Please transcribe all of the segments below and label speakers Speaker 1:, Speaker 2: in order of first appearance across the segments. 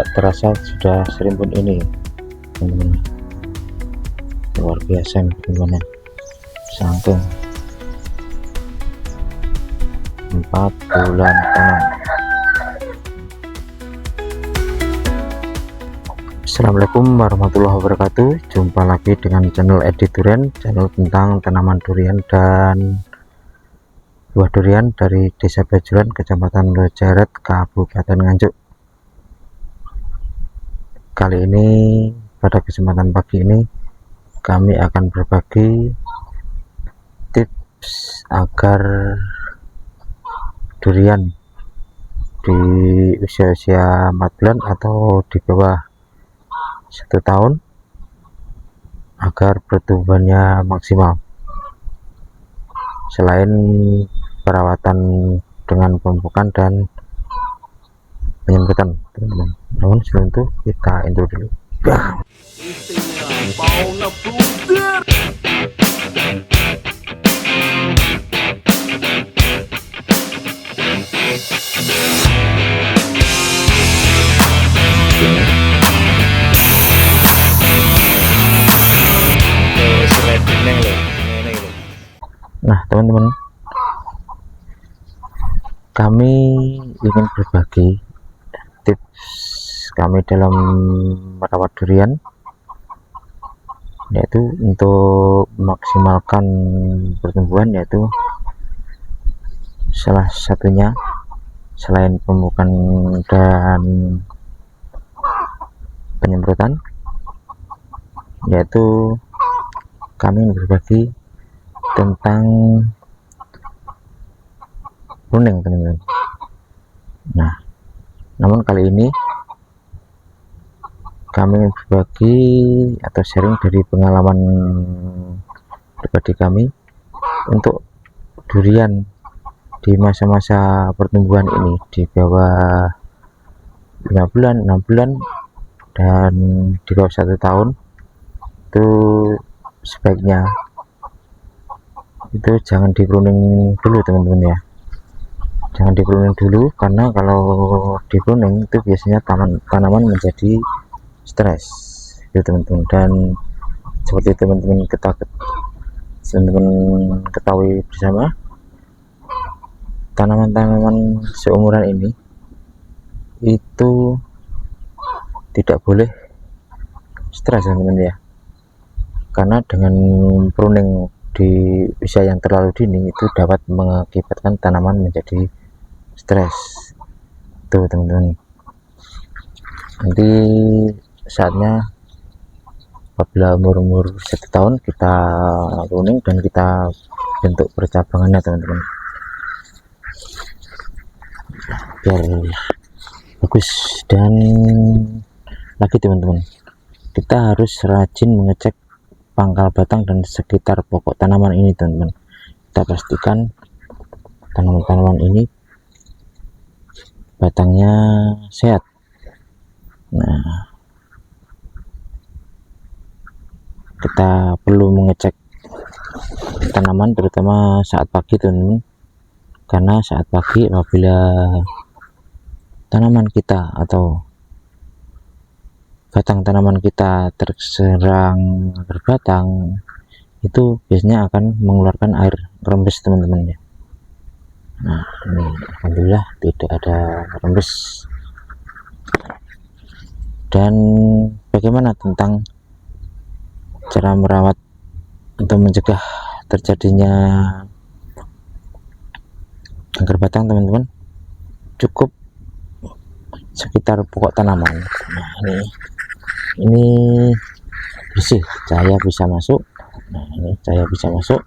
Speaker 1: tak terasa sudah serimpun ini teman-teman. Luar biasa nih teman-teman, saking 4 bulan tanam. Assalamualaikum warahmatullahi wabarakatuh. Jumpa lagi dengan channel Edi Durian, channel tentang tanaman durian dan buah durian dari Desa Bajuran, Kecamatan Lojaret, Kabupaten Nganjuk. Kali ini, pada kesempatan pagi ini, kami akan berbagi tips agar durian di usia-usia 4 bulan atau di bawah 1 tahun agar pertumbuhannya maksimal. Selain perawatan dengan pemupukan dan penyemprotan, teman-teman. Namun sebelum itu kita intro dulu. Nah teman-teman, kami ingin berbagi tips kami dalam merawat durian, yaitu untuk memaksimalkan pertumbuhan, yaitu salah satunya selain pemupukan dan penyemprotan, yaitu kami berbagi tentang pruning, teman-teman. Nah, namun kali ini kami berbagi atau sharing dari pengalaman pribadi kami untuk durian di masa-masa pertumbuhan ini, di bawah 5 bulan, 6 bulan, dan di bawah 1 tahun. Itu sebaiknya itu jangan di pruning dulu, teman-teman ya. Jangan di pruning dulu, karena kalau di pruning itu biasanya tanaman menjadi stres gitu, teman-teman. Dan seperti teman-teman ketahui bersama, tanaman-tanaman seumuran ini itu tidak boleh stres, teman-teman ya. Karena dengan pruning di usia yang terlalu dini itu dapat mengakibatkan tanaman menjadi stres tuh, teman-teman. Nanti saatnya apabila umur 1 tahun kita pruning dan kita bentuk percabangannya, teman-teman, biar bagus. Dan lagi, teman-teman, kita harus rajin mengecek pangkal batang dan sekitar pokok tanaman ini, teman-teman. Kita pastikan tanaman-tanaman ini batangnya sehat. Nah, kita perlu mengecek tanaman terutama saat pagi, teman-teman, karena saat pagi apabila tanaman kita atau batang tanaman kita terserang berbatang, itu biasanya akan mengeluarkan air rembes, teman-teman ya. Nah, ini alhamdulillah tidak ada rembes. Dan bagaimana tentang cara merawat untuk mencegah terjadinya kanker batang, teman-teman? Cukup sekitar pokok tanaman. Nah, ini bersih, cahaya bisa masuk. Nah, ini cahaya bisa masuk,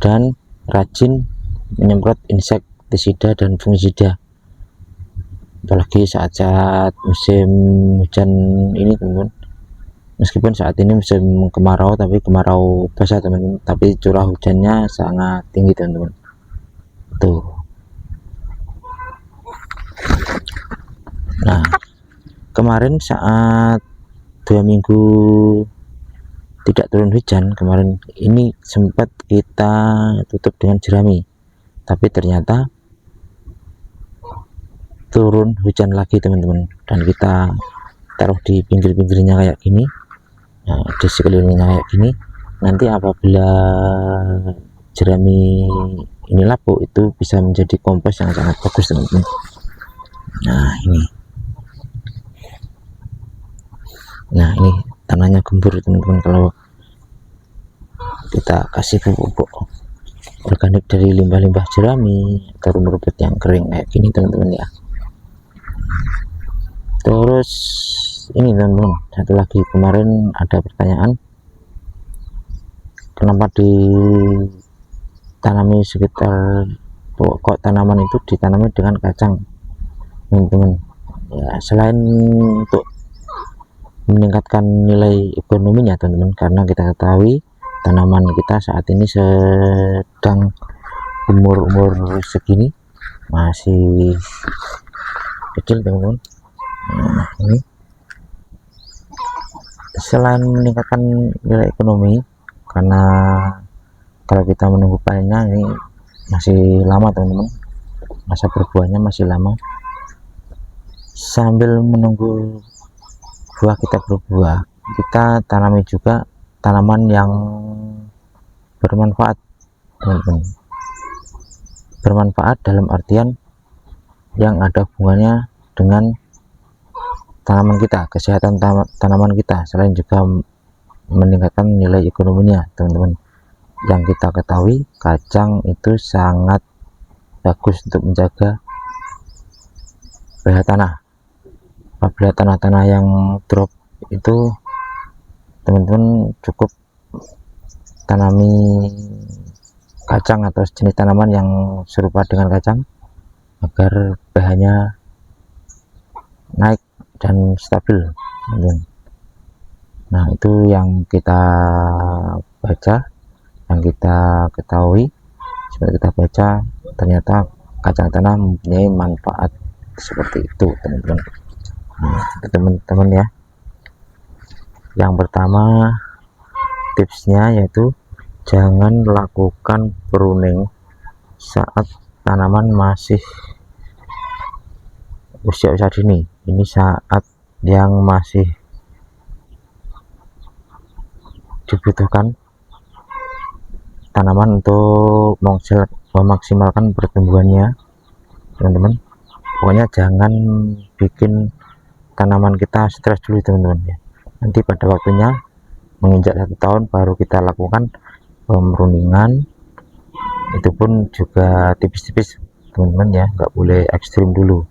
Speaker 1: dan rajin menyemprot insektisida dan fungisida, apalagi saat-saat musim hujan ini, teman-teman. Meskipun saat ini musim kemarau, tapi kemarau basah, teman-teman, tapi curah hujannya sangat tinggi, teman-teman. Tuh. Nah, kemarin saat 2 minggu tidak turun hujan, kemarin ini sempat kita tutup dengan jerami, tapi ternyata turun hujan lagi teman-teman, dan kita taruh di pinggir-pinggirnya kayak gini. Nah, di sekelilingnya kayak gini, nanti apabila jerami ini lapuk, itu bisa menjadi kompos yang sangat bagus teman-teman. Nah ini tanahnya gembur teman-teman kalau kita kasih pupuk organik dari limbah-limbah jerami atau rumput yang kering kayak gini teman-teman ya. Terus ini teman-teman, satu lagi, kemarin ada pertanyaan kenapa ditanami sekitar pokok tanaman itu ditanami dengan kacang teman-teman ya. Selain untuk meningkatkan nilai ekonominya teman-teman, karena kita ketahui tanaman kita saat ini sedang umur segini masih kecil teman-teman. Nah, ini selain meningkatkan nilai ekonomi, karena kalau kita menunggu panennya ini masih lama teman-teman, masa berbuahnya masih lama. Sambil menunggu buah kita berbuah, kita tanami juga tanaman yang bermanfaat teman-teman. Bermanfaat dalam artian yang ada hubungannya dengan tanaman kita, kesehatan tanaman kita, selain juga meningkatkan nilai ekonominya teman-teman. Yang kita ketahui kacang itu sangat bagus untuk menjaga pH tanah. Apabila tanah-tanah yang drop itu teman-teman cukup tanami kacang atau jenis tanaman yang serupa dengan kacang agar pH-nya naik dan stabil teman-teman. Nah itu yang kita baca, yang kita ketahui, seperti kita baca ternyata kacang tanah mempunyai manfaat seperti itu teman-teman. Nah, teman-teman ya, yang pertama tipsnya yaitu jangan lakukan pruning saat tanaman masih usia dini. Ini saat yang masih dibutuhkan tanaman untuk memaksimalkan pertumbuhannya teman-teman. Pokoknya jangan bikin tanaman kita stres dulu teman-teman ya. Nanti pada waktunya menginjak 1 tahun baru kita lakukan pemruningan. Itu pun juga tipis-tipis teman-teman ya, nggak boleh ekstrim dulu.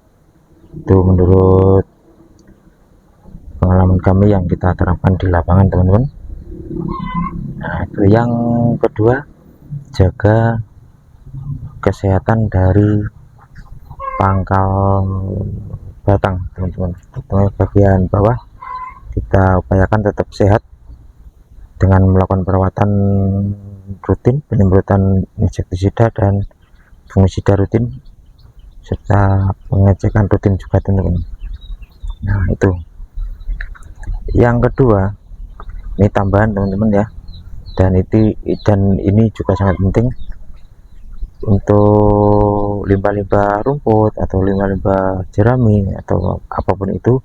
Speaker 1: Itu menurut pengalaman kami yang kita terapkan di lapangan teman-teman. Nah itu yang kedua, jaga kesehatan dari pangkal batang teman-teman. Bagian bawah kita upayakan tetap sehat dengan melakukan perawatan rutin, penyemprotan insektisida dan fungisida rutin, serta pengecekan rutin juga teman-teman. Nah itu yang kedua, ini tambahan teman-teman ya, dan ini juga sangat penting untuk limbah-limbah rumput atau limbah-limbah jerami atau apapun itu.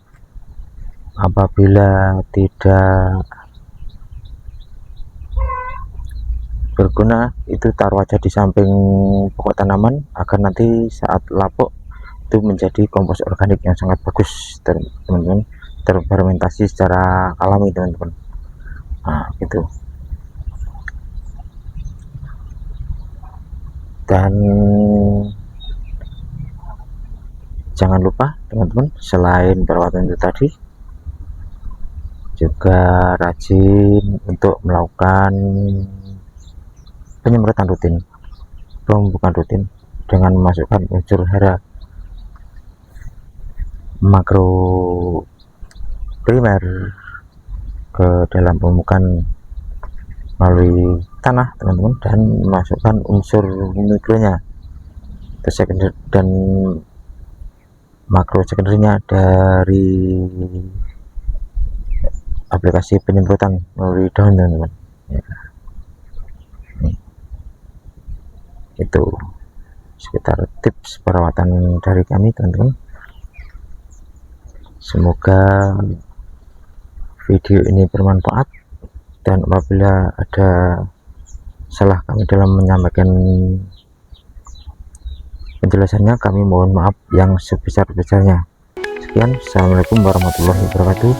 Speaker 1: Apabila tidak berguna, itu taruh aja di samping pokok tanaman agar nanti saat lapuk itu menjadi kompos organik yang sangat bagus teman-teman, terfermentasi secara alami teman-teman. Nah gitu. Dan jangan lupa teman-teman, selain perawatan itu tadi, juga rajin untuk melakukan penyemprotan rutin, pemupukan rutin dengan memasukkan unsur hara makro primer ke dalam pemupukan melalui tanah teman-teman, dan memasukkan unsur mikronya dan makro sekundernya dari aplikasi penyemprotan melalui daun teman-teman ya. Itu sekitar tips perawatan dari kami teman-teman. Semoga video ini bermanfaat, dan apabila ada salah kami dalam menyampaikan penjelasannya, kami mohon maaf yang sebesar-besarnya. Sekian, assalamualaikum warahmatullahi wabarakatuh.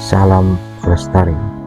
Speaker 1: Salam lestari.